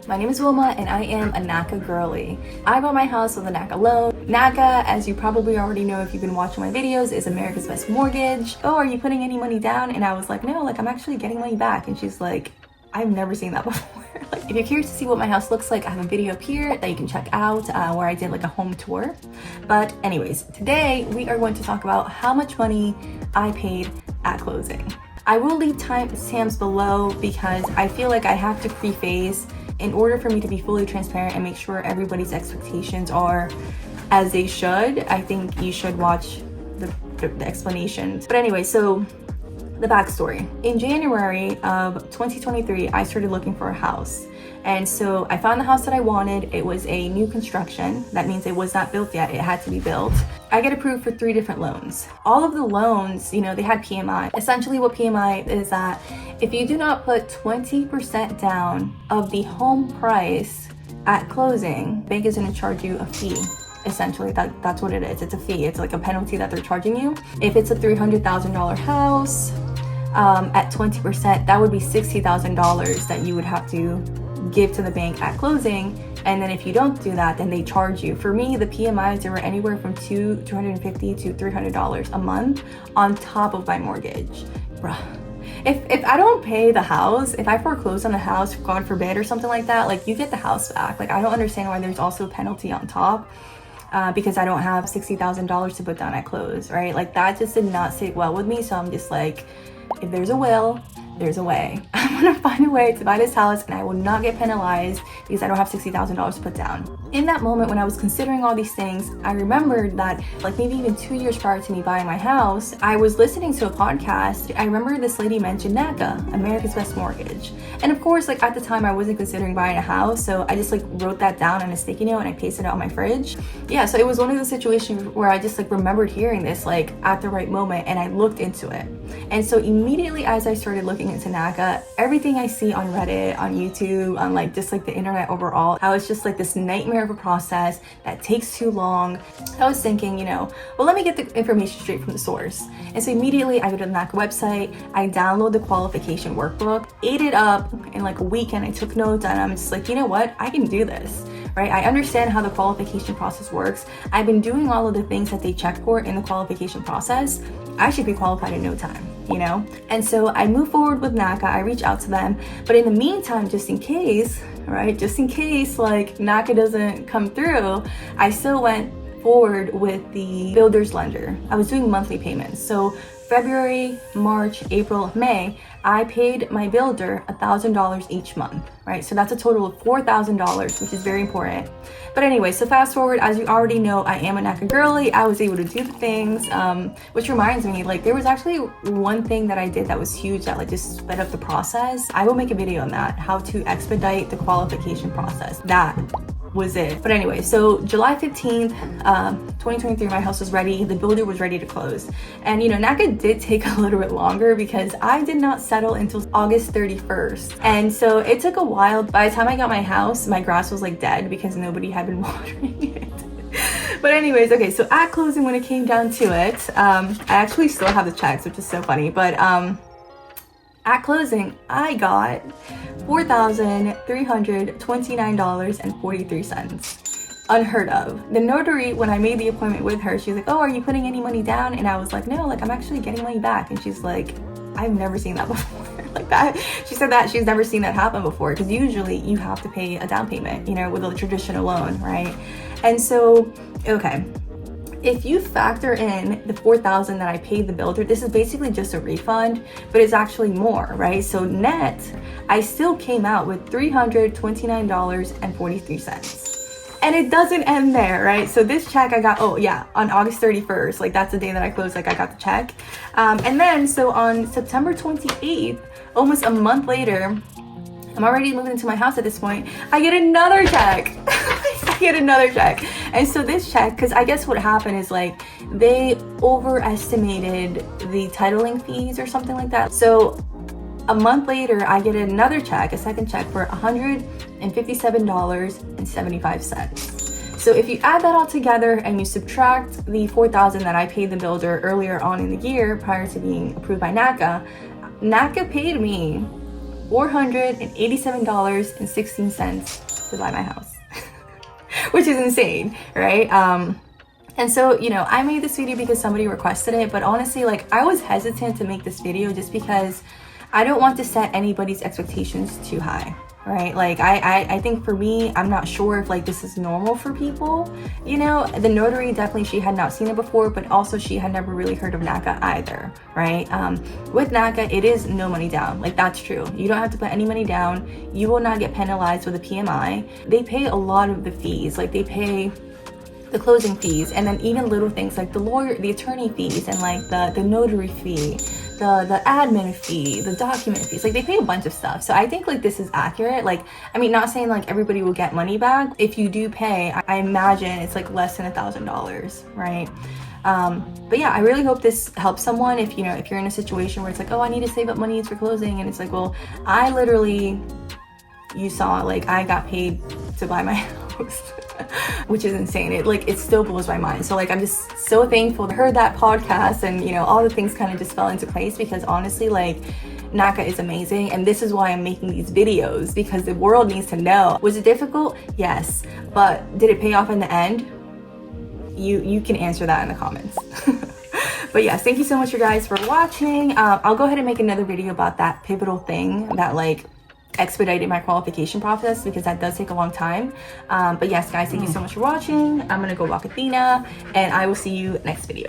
My name is Wilma and I am a NACA girly. I bought my house with a NACA loan. NACA, as you probably already know if you've been watching my videos, is America's Best Mortgage. Oh, are you putting any money down? And I was like, no, I'm actually getting money back. And she's like, I've never seen that before. If you're curious to see what my house looks like, I have a video up here that you can check out where I did a home tour. But anyways, today we are going to talk about how much money I paid at closing. I will leave timestamps below because I feel like I have to preface in order for me to be fully transparent and make sure everybody's expectations are as they should. I think you should watch the explanations. But anyway, so the backstory. In January of 2023, I started looking for a house. And so I found the house that I wanted. It was a new construction. That means it was not built yet. It had to be built. I get approved for 3 different loans. All of the loans, they had PMI. Essentially what PMI is that if you do not put 20% down of the home price at closing, bank is going to charge you a fee. Essentially, that's what it is. It's a fee. It's like a penalty that they're charging you. If it's a $300,000 house, at 20%, that would be $60,000 that you would have to give to the bank at closing. And then if you don't do that, then they charge you. For me, the PMIs, they were anywhere from $250 to $300 a month on top of my mortgage. Bruh. If I don't pay the house, if I foreclose on the house, God forbid, or something like that, you get the house back. I don't understand why there's also a penalty on top. Because I don't have $60,000 to put down at close, right? That just did not sit well with me. So I'm just like, if there's a will, there's a way. I'm gonna find a way to buy this house and I will not get penalized because I don't have $60,000 to put down. In that moment when I was considering all these things, I remembered that maybe even 2 years prior to me buying my house, I was listening to a podcast. I remember this lady mentioned NACA, America's Best Mortgage. And of course, at the time I wasn't considering buying a house. So I just wrote that down on a sticky note and I pasted it on my fridge. Yeah, so it was one of those situations where I just remembered hearing this at the right moment and I looked into it. And so immediately as I started looking into NACA, everything I see on Reddit, on YouTube, on just the internet overall, how it's just this nightmare of a process that takes too long. I was thinking, well, let me get the information straight from the source. And so immediately I go to the NACA website, I download the qualification workbook, ate it up in a weekend. I took notes and I'm just you know what, I can do this. Right? I understand how the qualification process works. I've been doing all of the things that they check for in the qualification process. I should be qualified in no time, And so I move forward with NACA. I reach out to them. But in the meantime, just in case, NACA doesn't come through, I still went forward with the builder's lender. I was doing monthly payments. So February, March, April, May, I paid my builder $1,000 each month, right? So that's a total of $4,000, which is very important. But anyway, so fast forward, as you already know, I am a NACA girly. I was able to do the things, which reminds me, there was actually one thing that I did that was huge that just sped up the process. I will make a video on that, how to expedite the qualification process. That was it. But anyway, so July 15th, 2023, my house was ready. The builder was ready to close. And NACA did take a little bit longer because I did not settle until August 31st. And so it took a while. By the time I got my house, my grass was dead because nobody had been watering it. But anyways, okay, so at closing, when it came down to it, I actually still have the checks, which is so funny. But at closing, I got $4,329.43. Unheard of. The notary, when I made the appointment with her, she was like, oh, are you putting any money down? And I was like, no, I'm actually getting money back. And she's like, I've never seen that before. That. She said that she's never seen that happen before because usually you have to pay a down payment, with a traditional loan, right? And so, okay. If you factor in the $4,000 that I paid the builder, this is basically just a refund, but it's actually more, right? So net, I still came out with $329.43. And it doesn't end there, right? So this check I got, on August 31st, that's the day that I closed, I got the check. And then, so on September 28th, almost a month later, I'm already moving into my house at this point, I get another check. And so this check, because I guess what happened is they overestimated the titling fees or something like that. So a month later, I get another check, a second check for $157.75. So if you add that all together and you subtract the $4,000 that I paid the builder earlier on in the year prior to being approved by NACA, NACA paid me $487.16 to buy my house, which is insane, right? And so, you know, I made this video because somebody requested it, but honestly, like, I was hesitant to make this video just because I don't want to set anybody's expectations too high, right? Like, I think for me, I'm not sure if like this is normal for people. You know, the notary, definitely, she had not seen it before, but also she had never really heard of NACA either, right? With NACA, it is no money down. Like, that's true. You don't have to put any money down. You will not get penalized with a PMI. They pay a lot of the fees. Like, they pay the closing fees, and then even little things like the attorney fees, and like the notary fee, the admin fee, the document fees. Like, they pay a bunch of stuff. So I think like this is accurate. Like, I mean, not saying like everybody will get money back. If you do pay, I imagine it's like less than $1,000, right? But yeah, I really hope this helps someone. If, you know, if you're in a situation where it's like, oh, I need to save up money for closing, and it's like, well, I literally, you saw, like, I got paid to buy my house. Which is insane. It still blows my mind. So like, I'm just so thankful I heard that podcast, and you know, all the things kind of just fell into place, because honestly, like, NACA is amazing, and this is why I'm making these videos, because the world needs to know. Was it difficult? Yes. But did it pay off in the end? You can answer that in the comments. But yes, thank you so much, you guys, for watching. I'll go ahead and make another video about that pivotal thing that like expedited my qualification process, because that does take a long time. But yes, guys, thank you so much for watching. I'm gonna go walk Athena, and I will see you next video.